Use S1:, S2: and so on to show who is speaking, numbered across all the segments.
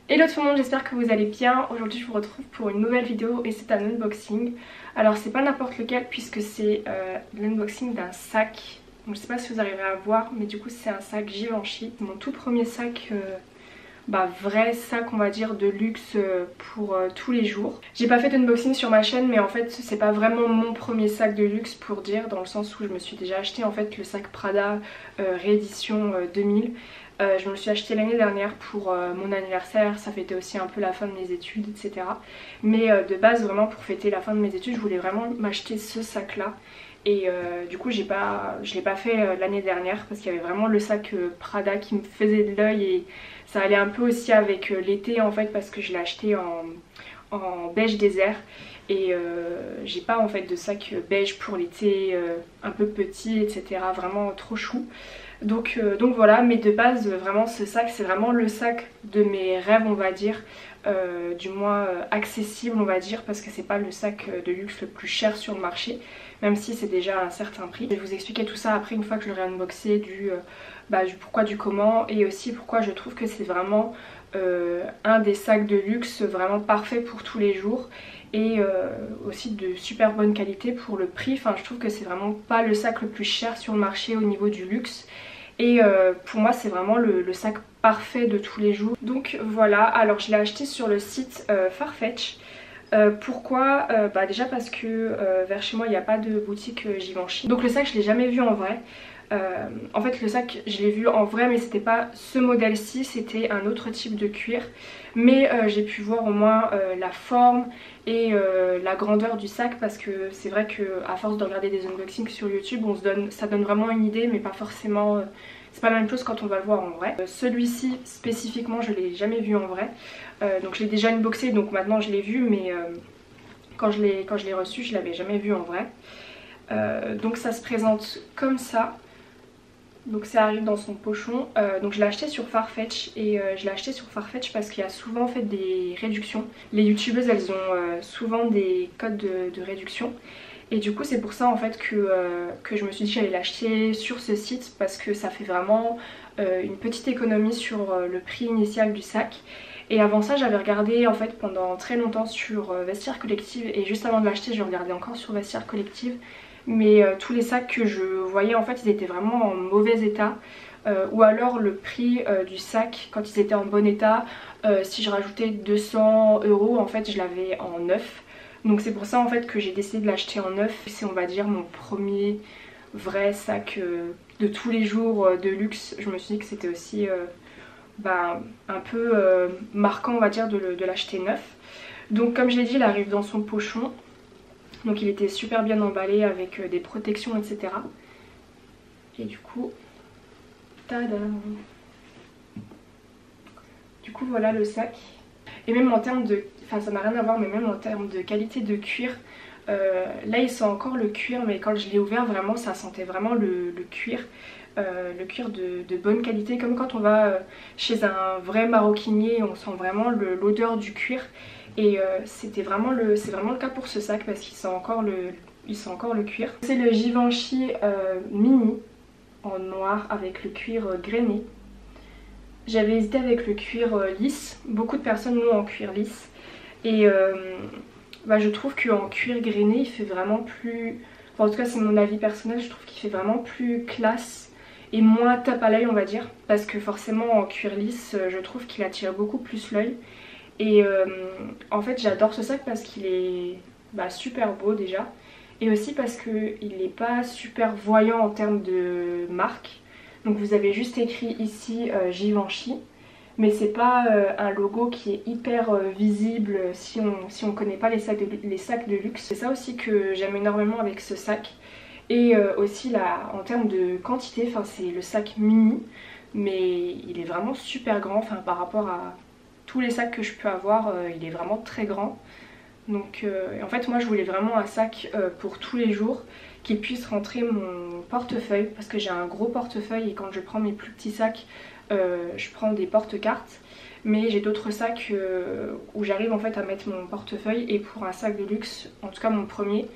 S1: Hello tout le monde, j'espère que vous allez bien. Aujourd'hui je vous retrouve pour une nouvelle vidéo et c'est un unboxing. Alors c'est pas n'importe lequel puisque c'est l'unboxing d'un sac. Donc, je sais pas si vous arriverez à voir mais du coup c'est un sac Givenchy. Mon tout premier sac, vrai sac on va dire de luxe pour tous les jours. J'ai pas fait d'unboxing sur ma chaîne mais en fait c'est pas vraiment mon premier sac de luxe pour dire, dans le sens où je me suis déjà acheté en fait le sac Prada réédition 2000. Je me le suis acheté l'année dernière pour mon anniversaire, ça fêtait aussi un peu la fin de mes études, etc. Mais de base, vraiment pour fêter la fin de mes études, je voulais vraiment m'acheter ce sac là. Et du coup je l'ai pas fait l'année dernière parce qu'il y avait vraiment le sac Prada qui me faisait de l'œil et ça allait un peu aussi avec l'été en fait, parce que je l'ai acheté en beige désert. Et j'ai pas en fait de sac beige pour l'été, un peu petit, etc. Vraiment trop chou. Donc voilà, mais de base vraiment ce sac c'est vraiment le sac de mes rêves on va dire, du moins accessible on va dire, parce que c'est pas le sac de luxe le plus cher sur le marché, même si c'est déjà un certain prix. Je vais vous expliquer tout ça après une fois que je l'aurai unboxé, du pourquoi du comment, et aussi pourquoi je trouve que c'est vraiment un des sacs de luxe vraiment parfait pour tous les jours. Et aussi de super bonne qualité pour le prix. Enfin je trouve que c'est vraiment pas le sac le plus cher sur le marché au niveau du luxe. Et pour moi c'est vraiment le sac parfait de tous les jours. Donc voilà, alors je l'ai acheté sur le site Farfetch. Pourquoi déjà parce que vers chez moi il n'y a pas de boutique Givenchy. Donc le sac je l'ai jamais vu en vrai. En fait le sac je l'ai vu en vrai mais c'était pas ce modèle-ci, c'était un autre type de cuir. Mais j'ai pu voir au moins la forme et la grandeur du sac, parce que c'est vrai que à force de regarder des unboxings sur YouTube ça donne vraiment une idée, mais pas forcément, c'est pas la même chose quand on va le voir en vrai. Celui-ci spécifiquement je l'ai jamais vu en vrai, donc je l'ai déjà unboxé donc maintenant je l'ai vu, mais quand je l'ai reçu je l'avais jamais vu en vrai. Donc ça se présente comme ça. Donc ça arrive dans son pochon. Donc je l'ai acheté sur Farfetch, et je l'ai acheté sur Farfetch parce qu'il y a souvent en fait des réductions. Les youtubeuses elles ont souvent des codes de réduction. Et du coup c'est pour ça en fait que je me suis dit que j'allais l'acheter sur ce site, parce que ça fait vraiment une petite économie sur le prix initial du sac. Et avant ça j'avais regardé en fait pendant très longtemps sur Vestiaire Collective, et juste avant de l'acheter je regardais encore sur Vestiaire Collective. Mais tous les sacs que je voyais en fait ils étaient vraiment en mauvais état, ou alors le prix du sac quand ils étaient en bon état, si je rajoutais 200 € en fait je l'avais en neuf. Donc c'est pour ça en fait que j'ai décidé de l'acheter en neuf. C'est on va dire mon premier vrai sac de tous les jours de luxe. Je me suis dit que c'était aussi un peu marquant on va dire de l'acheter neuf. Donc comme je l'ai dit il arrive dans son pochon. Donc il était super bien emballé avec des protections, etc. Et du coup, tadam! Du coup voilà le sac. Et même en termes de... Enfin ça n'a rien à voir, mais même en termes de qualité de cuir, là il sent encore le cuir, mais quand je l'ai ouvert vraiment ça sentait vraiment le cuir. Le cuir de bonne qualité, comme quand on va chez un vrai maroquinier, on sent vraiment l'odeur du cuir. Et c'est vraiment le cas pour ce sac, parce qu'il sent encore le cuir. C'est le Givenchy mini en noir avec le cuir grainé. J'avais hésité avec le cuir lisse, beaucoup de personnes l'ont en cuir lisse. Et je trouve qu'en cuir grainé il fait vraiment plus... Enfin, en tout cas c'est mon avis personnel, je trouve qu'il fait vraiment plus classe et moins tape à l'œil on va dire. Parce que forcément en cuir lisse je trouve qu'il attire beaucoup plus l'œil. Et en fait j'adore ce sac parce qu'il est super beau déjà, et aussi parce qu'il n'est pas super voyant en termes de marque. Donc vous avez juste écrit ici Givenchy, mais c'est pas un logo qui est hyper visible si on connaît pas les sacs de luxe. C'est ça aussi que j'aime énormément avec ce sac. Et aussi là, en termes de quantité, c'est le sac mini, mais il est vraiment super grand, par rapport à tous les sacs que je peux avoir, il est vraiment très grand. Donc en fait moi je voulais vraiment un sac pour tous les jours, qui puisse rentrer mon portefeuille, parce que j'ai un gros portefeuille et quand je prends mes plus petits sacs je prends des porte-cartes. Mais j'ai d'autres sacs où j'arrive en fait à mettre mon portefeuille, et pour un sac de luxe, en tout cas mon premier,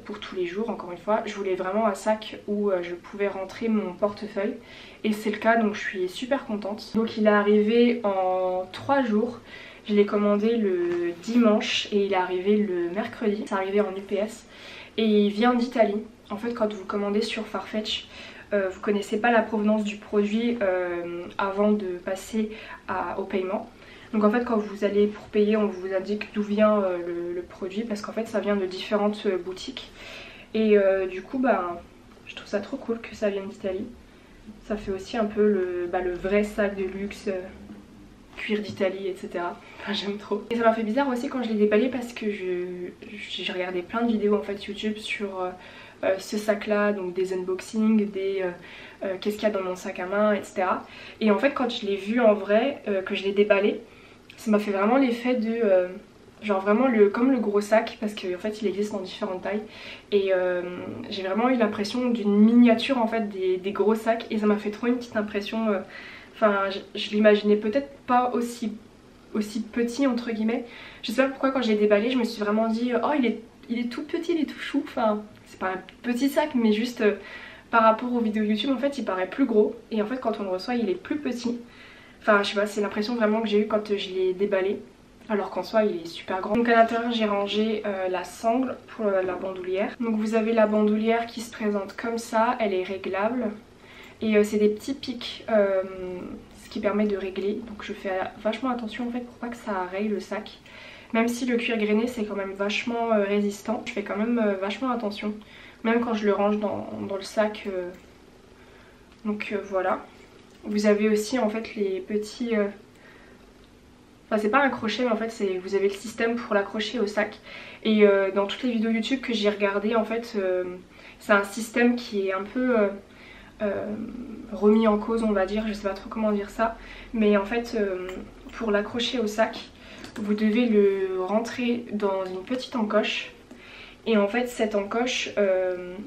S1: pour tous les jours. Encore une fois, je voulais vraiment un sac où je pouvais rentrer mon portefeuille et c'est le cas, donc je suis super contente. Donc il est arrivé en 3 jours. Je l'ai commandé le dimanche et il est arrivé le mercredi. C'est arrivé en UPS et il vient d'Italie. En fait, quand vous commandez sur Farfetch, vous connaissez pas la provenance du produit avant de passer au paiement. Donc en fait, quand vous allez pour payer, on vous indique d'où vient le produit parce qu'en fait ça vient de différentes boutiques. Et du coup bah, je trouve ça trop cool que ça vienne d'Italie. Ça fait aussi un peu le vrai sac de luxe, cuir d'Italie, etc. Enfin, j'aime trop. Et ça m'a fait bizarre aussi quand je l'ai déballé parce que j'ai regardé plein de vidéos en fait YouTube sur ce sac là, donc des unboxings, des qu'est-ce qu'il y a dans mon sac à main, etc. Et en fait quand je l'ai vu en vrai, que je l'ai déballé, ça m'a fait vraiment l'effet de genre vraiment comme le gros sac, parce qu'en fait il existe dans différentes tailles et j'ai vraiment eu l'impression d'une miniature en fait des gros sacs et ça m'a fait trop une petite impression. Enfin je l'imaginais peut-être pas aussi petit entre guillemets. Je sais pas pourquoi quand j'ai déballé je me suis vraiment dit oh il est tout petit, il est tout chou. Enfin c'est pas un petit sac mais juste par rapport aux vidéos YouTube en fait il paraît plus gros et en fait quand on le reçoit il est plus petit. Enfin je sais pas, c'est l'impression vraiment que j'ai eu quand je l'ai déballé, alors qu'en soi il est super grand. Donc à l'intérieur j'ai rangé la sangle pour la bandoulière. Donc vous avez la bandoulière qui se présente comme ça, elle est réglable. Et c'est des petits pics, ce qui permet de régler. Donc je fais vachement attention en fait pour pas que ça raye le sac. Même si le cuir grainé c'est quand même vachement résistant, je fais quand même vachement attention. Même quand je le range dans le sac. Donc voilà. Vous avez aussi en fait les petits... Enfin c'est pas un crochet mais en fait vous avez le système pour l'accrocher au sac. Et dans toutes les vidéos YouTube que j'ai regardées en fait c'est un système qui est un peu remis en cause on va dire, je sais pas trop comment dire ça. Mais en fait pour l'accrocher au sac vous devez le rentrer dans une petite encoche. Et en fait cette encoche,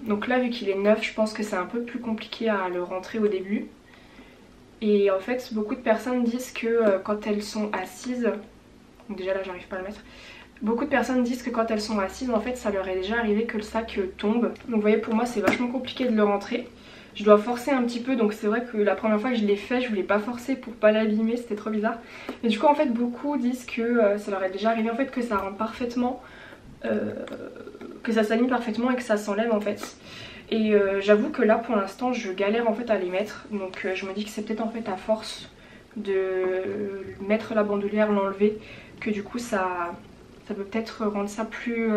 S1: donc là vu qu'il est neuf je pense que c'est un peu plus compliqué à le rentrer au début. Et en fait beaucoup de personnes disent que quand elles sont assises, donc déjà là j'arrive pas à le mettre, beaucoup de personnes disent que quand elles sont assises en fait ça leur est déjà arrivé que le sac tombe. Donc vous voyez pour moi c'est vachement compliqué de le rentrer. Je dois forcer un petit peu, donc c'est vrai que la première fois que je l'ai fait je voulais pas forcer pour pas l'abîmer, c'était trop bizarre. Mais du coup en fait beaucoup disent que ça leur est déjà arrivé en fait que ça rentre parfaitement, que ça s'aligne parfaitement et que ça s'enlève en fait. Et j'avoue que là pour l'instant je galère en fait à les mettre, donc je me dis que c'est peut-être en fait à force de mettre la bandoulière, l'enlever, que du coup ça peut peut-être rendre ça plus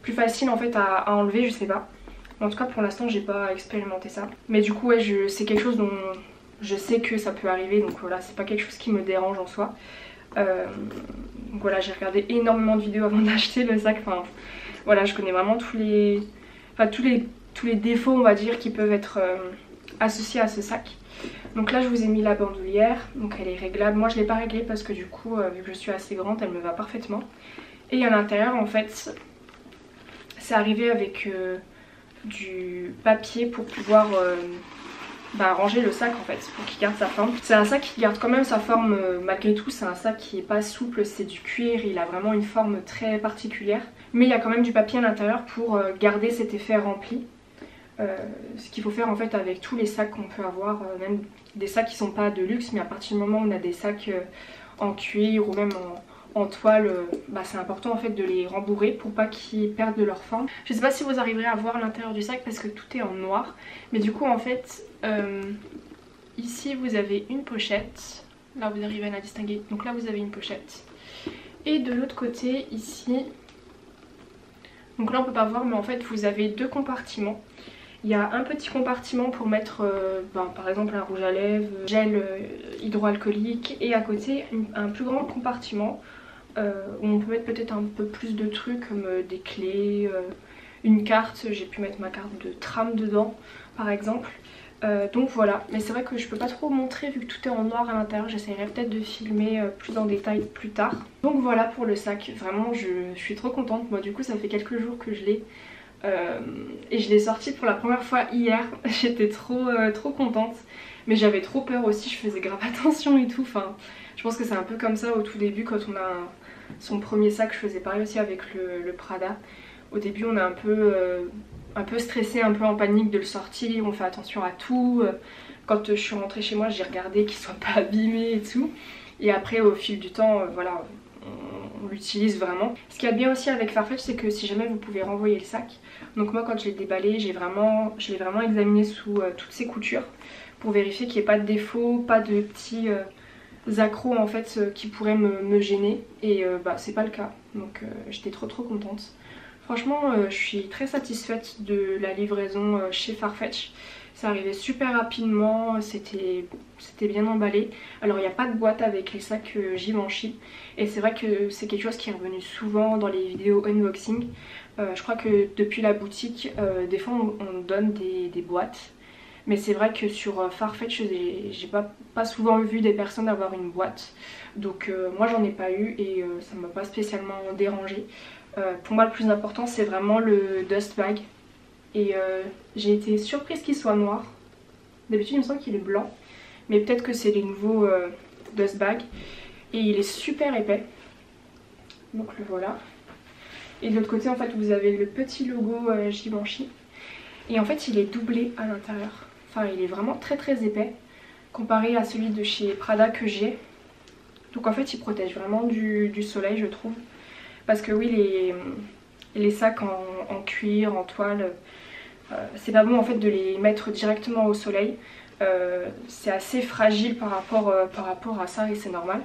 S1: facile en fait à enlever, je sais pas. En tout cas pour l'instant j'ai pas expérimenté ça. Mais du coup ouais c'est quelque chose dont je sais que ça peut arriver, donc voilà c'est pas quelque chose qui me dérange en soi. Donc voilà j'ai regardé énormément de vidéos avant d'acheter le sac, enfin voilà je connais vraiment tous les défauts on va dire qui peuvent être associés à ce sac. Donc là je vous ai mis la bandoulière, donc elle est réglable. Moi je l'ai pas réglée parce que du coup vu que je suis assez grande elle me va parfaitement. Et à l'intérieur en fait c'est arrivé avec du papier pour pouvoir ranger le sac en fait, pour qu'il garde sa forme. C'est un sac qui garde quand même sa forme malgré tout, c'est un sac qui est pas souple, c'est du cuir, il a vraiment une forme très particulière. Mais il y a quand même du papier à l'intérieur pour garder cet effet rempli. Ce qu'il faut faire en fait avec tous les sacs qu'on peut avoir, même des sacs qui sont pas de luxe, mais à partir du moment où on a des sacs en cuir ou même en toile, c'est important en fait de les rembourrer pour pas qu'ils perdent de leur forme. Je sais pas si vous arriverez à voir l'intérieur du sac parce que tout est en noir, mais du coup en fait ici vous avez une pochette, là vous arrivez à la distinguer, donc là vous avez une pochette, et de l'autre côté ici, donc là on peut pas voir mais en fait vous avez deux compartiments. Il y a un petit compartiment pour mettre par exemple un rouge à lèvres, gel hydroalcoolique, et à côté un plus grand compartiment où on peut mettre peut-être un peu plus de trucs comme des clés, une carte, j'ai pu mettre ma carte de tram dedans par exemple. Donc voilà, mais c'est vrai que je peux pas trop montrer vu que tout est en noir à l'intérieur, j'essaierai peut-être de filmer plus en détail plus tard. Donc voilà pour le sac, vraiment je suis trop contente. Moi du coup ça fait quelques jours que je l'ai. Et je l'ai sorti pour la première fois hier, j'étais trop contente, mais j'avais trop peur aussi, je faisais grave attention et tout. Enfin, je pense que c'est un peu comme ça au tout début quand on a son premier sac, je faisais pareil aussi avec le Prada, Au début on est un peu stressé, un peu en panique de le sortir, on fait attention à tout. Quand je suis rentrée chez moi j'ai regardé qu'il soit pas abîmé et tout. Et après au fil du temps, voilà, on l'utilise vraiment. Ce qu'il y a de bien aussi avec Farfetch, c'est que si jamais vous pouvez renvoyer le sac. Donc moi quand je l'ai déballé, je l'ai vraiment examiné sous toutes ses coutures pour vérifier qu'il n'y ait pas de défauts, pas de petits accros en fait qui pourraient me gêner. Et bah c'est pas le cas, donc j'étais trop contente. Franchement je suis très satisfaite de la livraison chez Farfetch. Ça arrivait super rapidement, c'était bien emballé. Alors il n'y a pas de boîte avec les sacs Givenchy. Et c'est vrai que c'est quelque chose qui est revenu souvent dans les vidéos unboxing. Je crois que depuis la boutique, des fois on donne des boîtes. Mais c'est vrai que sur Farfetch, j'ai pas souvent vu des personnes avoir une boîte. Donc moi j'en ai pas eu et ça m'a pas spécialement dérangé. Pour moi le plus important c'est vraiment le dust bag. Et j'ai été surprise qu'il soit noir. D'habitude il me semble qu'il est blanc. Mais peut-être que c'est les nouveaux dust bags. Et il est super épais. Donc le voilà. Et de l'autre côté en fait vous avez le petit logo Givenchy. Et en fait il est doublé à l'intérieur. Enfin il est vraiment très épais. Comparé à celui de chez Prada que j'ai. Donc en fait il protège vraiment du soleil je trouve. Parce que oui les sacs en cuir, en toile, c'est pas bon en fait de les mettre directement au soleil. C'est assez fragile par rapport à ça et c'est normal.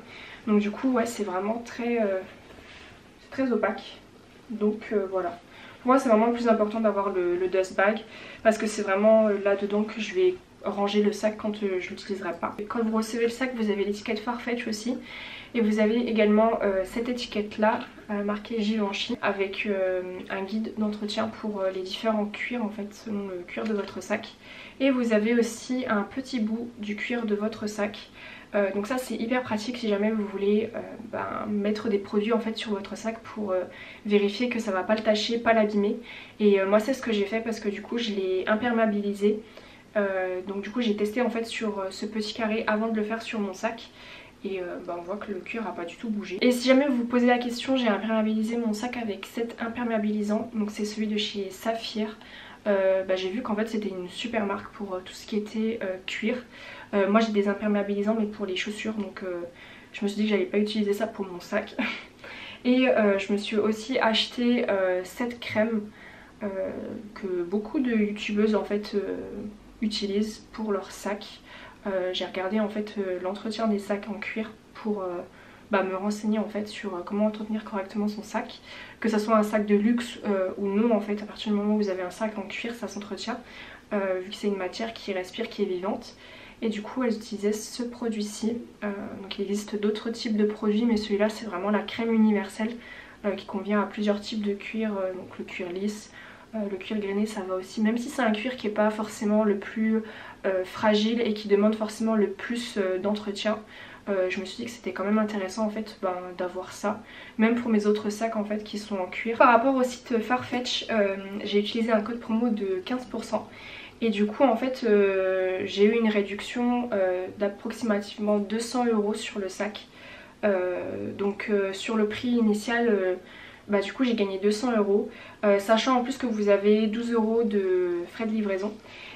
S1: Donc du coup ouais c'est vraiment très opaque. Donc voilà. Pour moi c'est vraiment le plus important d'avoir le dust bag. Parce que c'est vraiment là-dedans que je vais ranger le sac quand je l'utiliserai pas. Et quand vous recevez le sac vous avez l'étiquette Farfetch aussi. Et vous avez également cette étiquette là marquée Givenchy avec un guide d'entretien pour les différents cuirs en fait selon le cuir de votre sac. Et vous avez aussi un petit bout du cuir de votre sac. Donc ça c'est hyper pratique si jamais vous voulez mettre des produits en fait sur votre sac pour vérifier que ça va pas le tacher, pas l'abîmer. Et moi c'est ce que j'ai fait parce que du coup je l'ai imperméabilisé. Donc du coup j'ai testé en fait sur ce petit carré avant de le faire sur mon sac. Et on voit que le cuir n'a pas du tout bougé. Et si jamais vous vous posez la question, j'ai imperméabilisé mon sac avec cet imperméabilisant. Donc c'est celui de chez Saphir. J'ai vu qu'en fait c'était une super marque pour tout ce qui était cuir. Moi j'ai des imperméabilisants mais pour les chaussures. Donc je me suis dit que j'allais pas utiliser ça pour mon sac. Et je me suis aussi acheté cette crème que beaucoup de youtubeuses en fait utilisent pour leur sac. J'ai regardé en fait l'entretien des sacs en cuir pour me renseigner en fait sur comment entretenir correctement son sac. Que ce soit un sac de luxe ou non en fait, à partir du moment où vous avez un sac en cuir ça s'entretient vu que c'est une matière qui respire, qui est vivante. Et du coup elles utilisaient ce produit-ci. Donc il existe d'autres types de produits mais celui-là c'est vraiment la crème universelle qui convient à plusieurs types de cuir, donc le cuir lisse. Le cuir grainé ça va aussi, même si c'est un cuir qui n'est pas forcément le plus fragile et qui demande forcément le plus d'entretien. Je me suis dit que c'était quand même intéressant en fait d'avoir ça, même pour mes autres sacs en fait qui sont en cuir. Par rapport au site Farfetch, j'ai utilisé un code promo de 15%. Et du coup en fait j'ai eu une réduction d'approximativement 200 € sur le sac. Donc sur le prix initial du coup j'ai gagné 200 €, sachant en plus que vous avez 12 € de frais de livraison.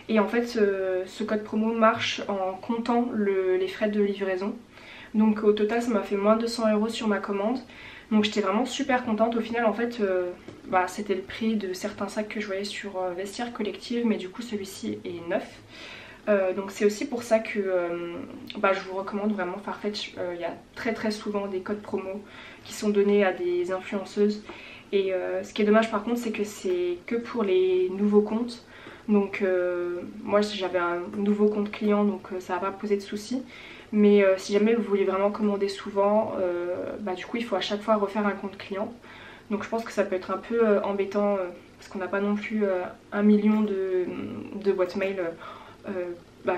S1: Et en fait ce code promo marche en comptant les frais de livraison. Donc au total ça m'a fait moins 200 € sur ma commande. Donc j'étais vraiment super contente. Au final en fait c'était le prix de certains sacs que je voyais sur Vestiaire Collective, mais du coup celui-ci est neuf. Donc c'est aussi pour ça que je vous recommande vraiment Farfetch. Il y a très souvent des codes promo qui sont donnés à des influenceuses. Et ce qui est dommage par contre c'est que c'est que pour les nouveaux comptes. Donc moi j'avais un nouveau compte client donc ça va pas poser de soucis. Mais si jamais vous voulez vraiment commander souvent, du coup il faut à chaque fois refaire un compte client. Donc je pense que ça peut être un peu embêtant parce qu'on n'a pas non plus 1 million de boîtes mail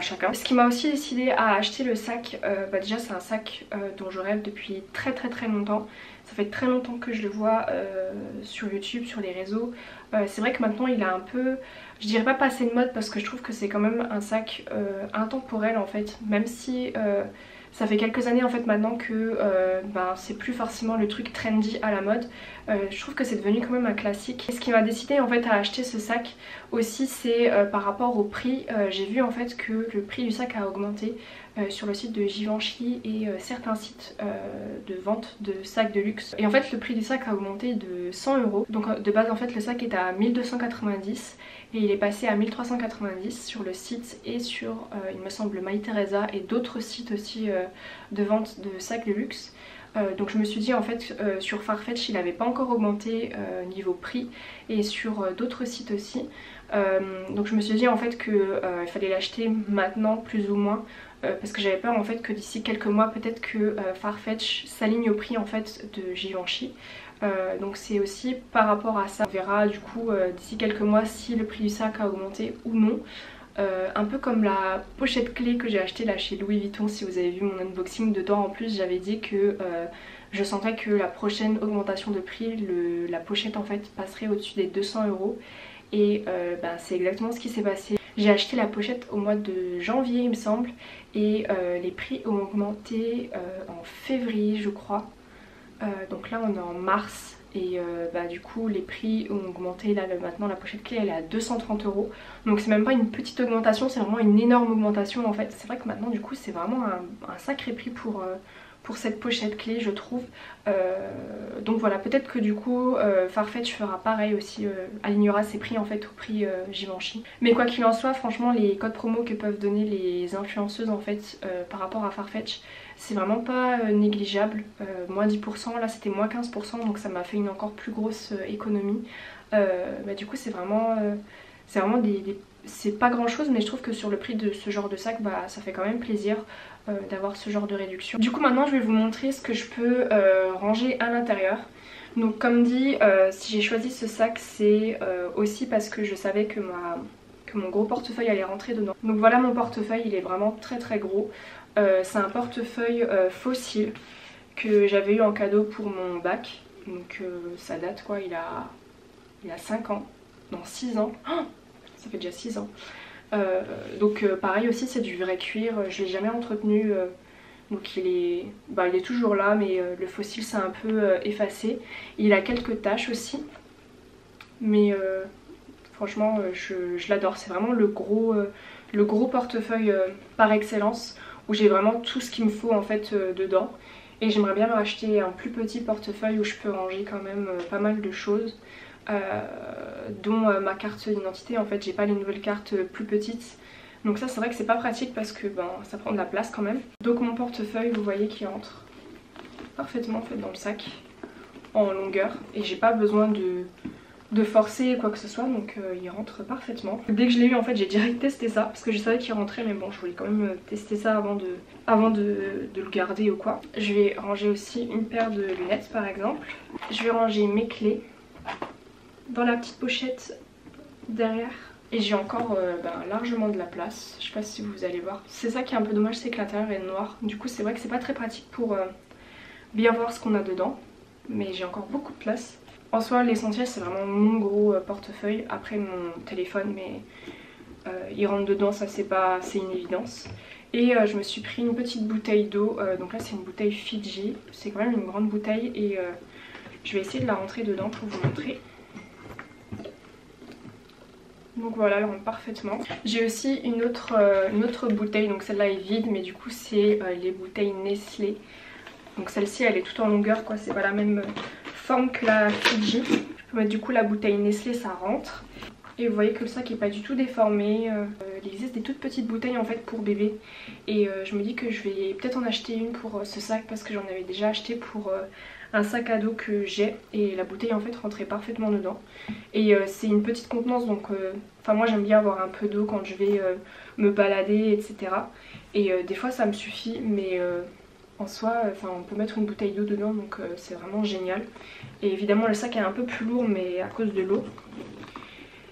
S1: chacun. Ce qui m'a aussi décidé à acheter le sac, déjà c'est un sac dont je rêve depuis très longtemps. Ça fait très longtemps que je le vois sur YouTube, sur les réseaux. C'est vrai que maintenant il a un peu, je dirais pas passé de mode parce que je trouve que c'est quand même un sac intemporel en fait. Même si Ça fait quelques années en fait maintenant que c'est plus forcément le truc trendy à la mode. Je trouve que c'est devenu quand même un classique. Et ce qui m'a décidé en fait à acheter ce sac aussi, c'est par rapport au prix. J'ai vu en fait que le prix du sac a augmenté sur le site de Givenchy et certains sites de vente de sacs de luxe. Et en fait le prix du sac a augmenté de 100 €. Donc de base en fait le sac est à 1290 et il est passé à 1390 sur le site et sur il me semble Mytheresa et d'autres sites aussi de vente de sacs de luxe. Donc je me suis dit en fait sur Farfetch il n'avait pas encore augmenté niveau prix et sur d'autres sites aussi. Donc je me suis dit en fait que il fallait l'acheter maintenant plus ou moins parce que j'avais peur en fait que d'ici quelques mois peut-être que Farfetch s'aligne au prix en fait de Givenchy. Donc c'est aussi par rapport à ça. On verra du coup d'ici quelques mois si le prix du sac a augmenté ou non. Un peu comme la pochette clé que j'ai achetée là chez Louis Vuitton, si vous avez vu mon unboxing, dedans en plus j'avais dit que je sentais que la prochaine augmentation de prix, la pochette en fait passerait au-dessus des 200 € et c'est exactement ce qui s'est passé. J'ai acheté la pochette au mois de janvier il me semble et les prix ont augmenté en février je crois. Donc là on est en mars et du coup les prix ont augmenté. Là maintenant la pochette clé elle est à 230 €. Donc c'est même pas une petite augmentation, c'est vraiment une énorme augmentation en fait. C'est vrai que maintenant du coup c'est vraiment un sacré prix pour cette pochette clé je trouve. Donc voilà, peut-être que du coup Farfetch fera pareil aussi, alignera ses prix en fait au prix Givenchy. Mais quoi qu'il en soit, franchement les codes promo que peuvent donner les influenceuses en fait par rapport à Farfetch, c'est vraiment pas négligeable. Moins 10%, là c'était moins 15%, donc ça m'a fait une encore plus grosse économie. Du coup c'est vraiment c'est pas grand chose, mais je trouve que sur le prix de ce genre de sac ça fait quand même plaisir d'avoir ce genre de réduction. Du coup maintenant je vais vous montrer ce que je peux ranger à l'intérieur. Donc comme dit, si j'ai choisi ce sac c'est aussi parce que je savais que mon gros portefeuille allait rentrer dedans. Donc voilà mon portefeuille, il est vraiment très très gros. C'est un portefeuille fossile que j'avais eu en cadeau pour mon bac. Donc ça date quoi, il a 5 ans, non 6 ans. Oh, ça fait déjà 6 ans. Donc pareil aussi c'est du vrai cuir, je l'ai jamais entretenu. Donc il est toujours là mais le fossile s'est un peu effacé. Il a quelques taches aussi. Mais franchement je l'adore, c'est vraiment le gros portefeuille par excellence où j'ai vraiment tout ce qu'il me faut en fait dedans. Et j'aimerais bien me racheter un plus petit portefeuille où je peux ranger quand même pas mal de choses. Dont ma carte d'identité, en fait j'ai pas les nouvelles cartes plus petites. Donc ça c'est vrai que c'est pas pratique parce que ça prend de la place quand même. Donc mon portefeuille vous voyez qui rentre parfaitement en fait dans le sac en longueur. Et j'ai pas besoin de forcer quoi que ce soit, donc il rentre parfaitement. Dès que je l'ai eu en fait j'ai direct testé ça parce que je savais qu'il rentrait, mais bon je voulais quand même tester ça avant de le garder ou quoi. Je vais ranger aussi une paire de lunettes par exemple. Je vais ranger mes clés dans la petite pochette derrière. Et j'ai encore largement de la place, je sais pas si vous allez voir. C'est ça qui est un peu dommage, c'est que l'intérieur est noir. Du coup c'est vrai que c'est pas très pratique pour bien voir ce qu'on a dedans. Mais j'ai encore beaucoup de place. En soi l'essentiel c'est vraiment mon gros portefeuille. Après mon téléphone, mais il rentre dedans, ça c'est une évidence. Et je me suis pris une petite bouteille d'eau. Donc là c'est une bouteille Fidji, c'est quand même une grande bouteille. Et je vais essayer de la rentrer dedans pour vous montrer. Donc voilà, elle rentre parfaitement. J'ai aussi une autre bouteille, donc celle-là est vide, mais du coup c'est les bouteilles Nestlé. Donc celle-ci elle est toute en longueur quoi, c'est pas la même forme que la Fidji. Je peux mettre du coup la bouteille Nestlé, ça rentre. Et vous voyez que le sac est pas du tout déformé. Il existe des toutes petites bouteilles en fait pour bébé. Et je me dis que je vais peut-être en acheter une pour ce sac parce que j'en avais déjà acheté pour un sac à dos que j'ai. Et la bouteille en fait rentrait parfaitement dedans. Et c'est une petite contenance donc moi j'aime bien avoir un peu d'eau quand je vais me balader etc. Et des fois ça me suffit, mais en soi on peut mettre une bouteille d'eau dedans, donc c'est vraiment génial. Et évidemment le sac est un peu plus lourd mais à cause de l'eau.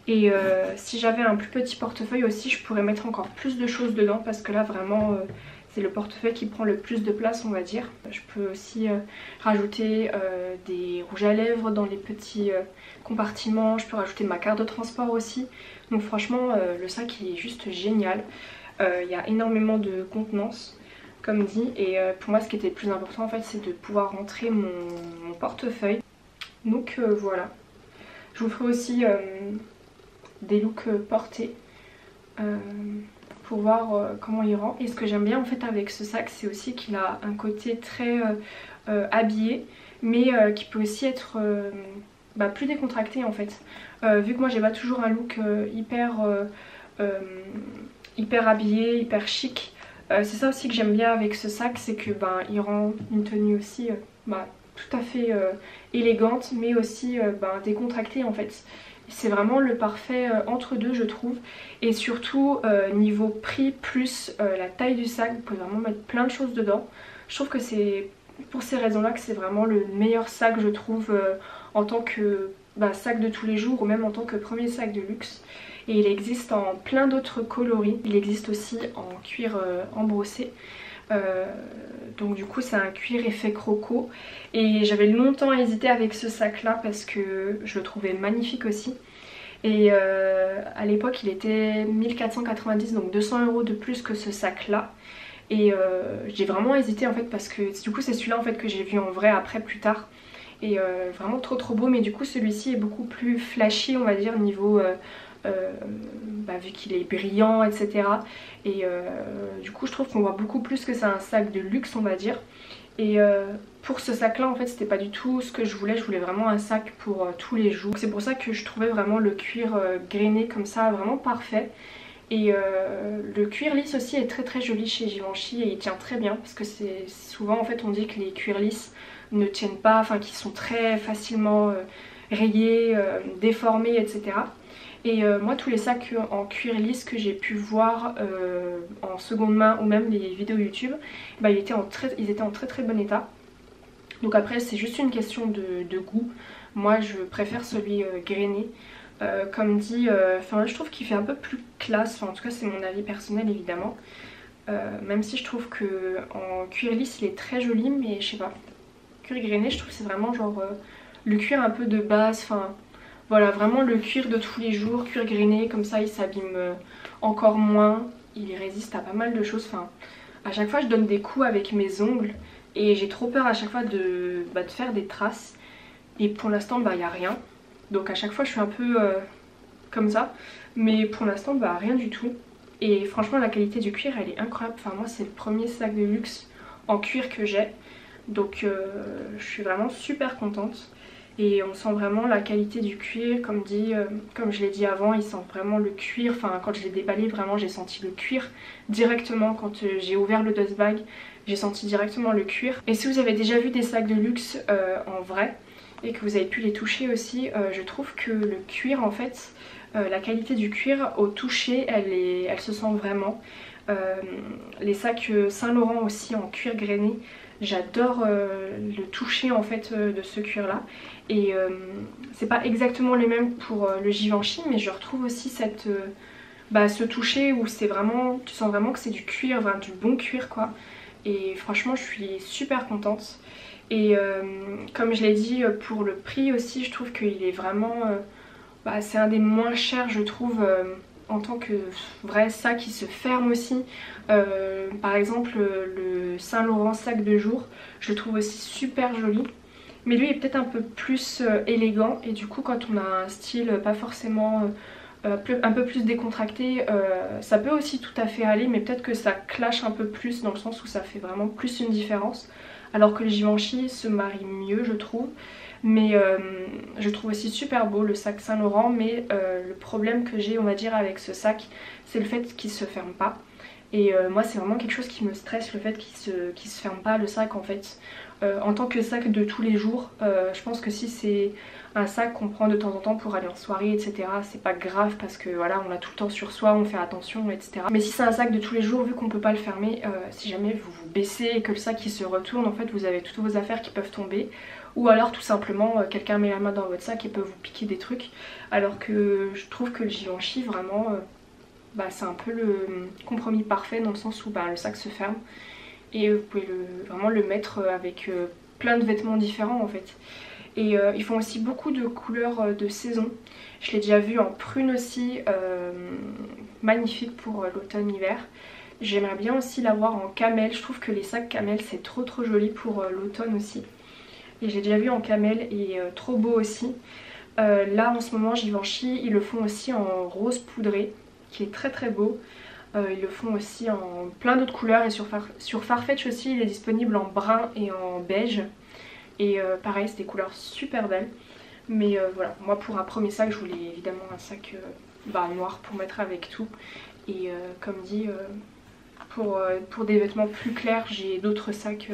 S1: Et si j'avais un plus petit portefeuille aussi je pourrais mettre encore plus de choses dedans parce que là vraiment c'est le portefeuille qui prend le plus de place on va dire. Je peux aussi rajouter des rouges à lèvres dans les petits compartiments, je peux rajouter ma carte de transport aussi. Donc franchement le sac il est juste génial. Il y a énormément de contenance, comme dit. Et pour moi ce qui était le plus important en fait c'est de pouvoir rentrer mon portefeuille. Donc voilà. Je vous ferai aussi des looks portés pour voir comment il rend. Et ce que j'aime bien en fait avec ce sac c'est aussi qu'il a un côté très habillé, mais qui peut aussi être plus décontracté en fait. Vu que moi j'ai pas toujours un look hyper habillé, hyper chic. C'est ça aussi que j'aime bien avec ce sac, c'est que il rend une tenue aussi tout à fait élégante, mais aussi décontractée en fait. C'est vraiment le parfait entre deux je trouve. Et surtout niveau prix plus la taille du sac, vous pouvez vraiment mettre plein de choses dedans. Je trouve que c'est pour ces raisons là que c'est vraiment le meilleur sac je trouve en tant que sac de tous les jours, ou même en tant que premier sac de luxe. Et il existe en plein d'autres coloris. Il existe aussi en cuir embrossé. Donc du coup c'est un cuir effet croco. Et j'avais longtemps hésité avec ce sac là parce que je le trouvais magnifique aussi. Et à l'époque il était 1490, donc 200 € de plus que ce sac là. Et j'ai vraiment hésité en fait parce que du coup c'est celui-là en fait que j'ai vu en vrai après plus tard. Et vraiment trop beau, mais du coup celui-ci est beaucoup plus flashy on va dire niveau vu qu'il est brillant etc. Et du coup je trouve qu'on voit beaucoup plus que c'est un sac de luxe on va dire. Et pour ce sac là en fait c'était pas du tout ce que je voulais vraiment un sac pour tous les jours. C'est pour ça que je trouvais vraiment le cuir grainé comme ça vraiment parfait. Et le cuir lisse aussi est très joli chez Givenchy et il tient très bien, parce que c'est souvent en fait on dit que les cuirs lisses ne tiennent pas, enfin qu'ils sont très facilement rayés, déformés etc. Et moi tous les sacs en cuir lisse que j'ai pu voir en seconde main ou même les vidéos YouTube, ils étaient en très bon état. Donc après c'est juste une question de goût. Moi je préfère celui grainé. Comme dit, je trouve qu'il fait un peu plus classe, en tout cas c'est mon avis personnel évidemment. Même si je trouve que en cuir lisse il est très joli, mais je sais pas. Cuir grainé je trouve que c'est vraiment genre le cuir un peu de base, voilà vraiment le cuir de tous les jours, cuir grainé comme ça il s'abîme encore moins, il résiste à pas mal de choses. À chaque fois je donne des coups avec mes ongles et j'ai trop peur à chaque fois de faire des traces. Et pour l'instant il n'y a rien. Donc à chaque fois je suis un peu comme ça. Mais pour l'instant rien du tout. Et franchement la qualité du cuir elle est incroyable. Moi c'est le premier sac de luxe en cuir que j'ai. Donc je suis vraiment super contente. Et on sent vraiment la qualité du cuir, comme je l'ai dit avant, il sent vraiment le cuir. Quand je l'ai déballé vraiment j'ai senti le cuir directement. Quand j'ai ouvert le dust bag j'ai senti directement le cuir. Et si vous avez déjà vu des sacs de luxe en vrai et que vous avez pu les toucher aussi, je trouve que le cuir en fait, la qualité du cuir au toucher elle se sent vraiment. Les sacs Saint Laurent aussi en cuir grainé, j'adore le toucher en fait de ce cuir là. Et c'est pas exactement les mêmes pour le Givenchy, mais je retrouve aussi ce toucher où c'est vraiment, tu sens vraiment que c'est du cuir, du bon cuir quoi. Et franchement je suis super contente. Et comme je l'ai dit, pour le prix aussi je trouve qu'il est vraiment c'est un des moins chers je trouve, en tant que vrai sac qui se ferme aussi. Par exemple le Saint Laurent sac de jour je le trouve aussi super joli, mais lui est peut-être un peu plus élégant. Et du coup quand on a un style pas forcément un peu plus décontracté, ça peut aussi tout à fait aller, mais peut-être que ça clash un peu plus dans le sens où ça fait vraiment plus une différence. Alors que le Givenchy se marie mieux je trouve. Mais je trouve aussi super beau le sac Saint Laurent, mais le problème que j'ai on va dire avec ce sac c'est le fait qu'il se ferme pas. Et moi c'est vraiment quelque chose qui me stresse, le fait qu'il se ferme pas le sac en fait. En tant que sac de tous les jours, je pense que si c'est un sac qu'on prend de temps en temps pour aller en soirée etc, c'est pas grave parce que voilà on l'a tout le temps sur soi, on fait attention etc. Mais si c'est un sac de tous les jours, vu qu'on peut pas le fermer, si jamais vous vous baissez et que le sac il se retourne, en fait vous avez toutes vos affaires qui peuvent tomber. Ou alors tout simplement quelqu'un met la main dans votre sac et peut vous piquer des trucs. Alors que je trouve que le Givenchy vraiment c'est un peu le compromis parfait dans le sens où le sac se ferme. Et vous pouvez vraiment le mettre avec plein de vêtements différents en fait. Et ils font aussi beaucoup de couleurs de saison. Je l'ai déjà vu en prune aussi, magnifique pour l'automne-hiver. J'aimerais bien aussi l'avoir en camel, je trouve que les sacs camel c'est trop joli pour l'automne aussi. Et j'ai déjà vu en camel et trop beau aussi. Là en ce moment Givenchy ils le font aussi en rose poudré qui est très beau. Ils le font aussi en plein d'autres couleurs et sur Farfetch aussi il est disponible en brun et en beige. Et pareil c'est des couleurs super belles. Mais voilà, moi pour un premier sac je voulais évidemment un sac noir pour mettre avec tout. Et comme dit, pour des vêtements plus clairs j'ai d'autres sacs,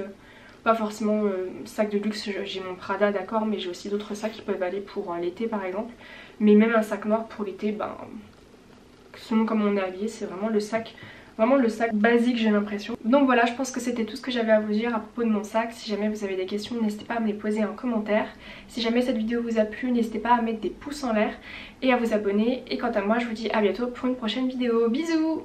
S1: pas forcément sac de luxe, j'ai mon Prada d'accord, mais j'ai aussi d'autres sacs qui peuvent aller pour l'été par exemple. Mais même un sac noir pour l'été, selon comment on est habillé, c'est vraiment le sac basique j'ai l'impression. Donc voilà, je pense que c'était tout ce que j'avais à vous dire à propos de mon sac. Si jamais vous avez des questions, n'hésitez pas à me les poser en commentaire. Si jamais cette vidéo vous a plu, n'hésitez pas à mettre des pouces en l'air et à vous abonner. Et quant à moi, je vous dis à bientôt pour une prochaine vidéo. Bisous!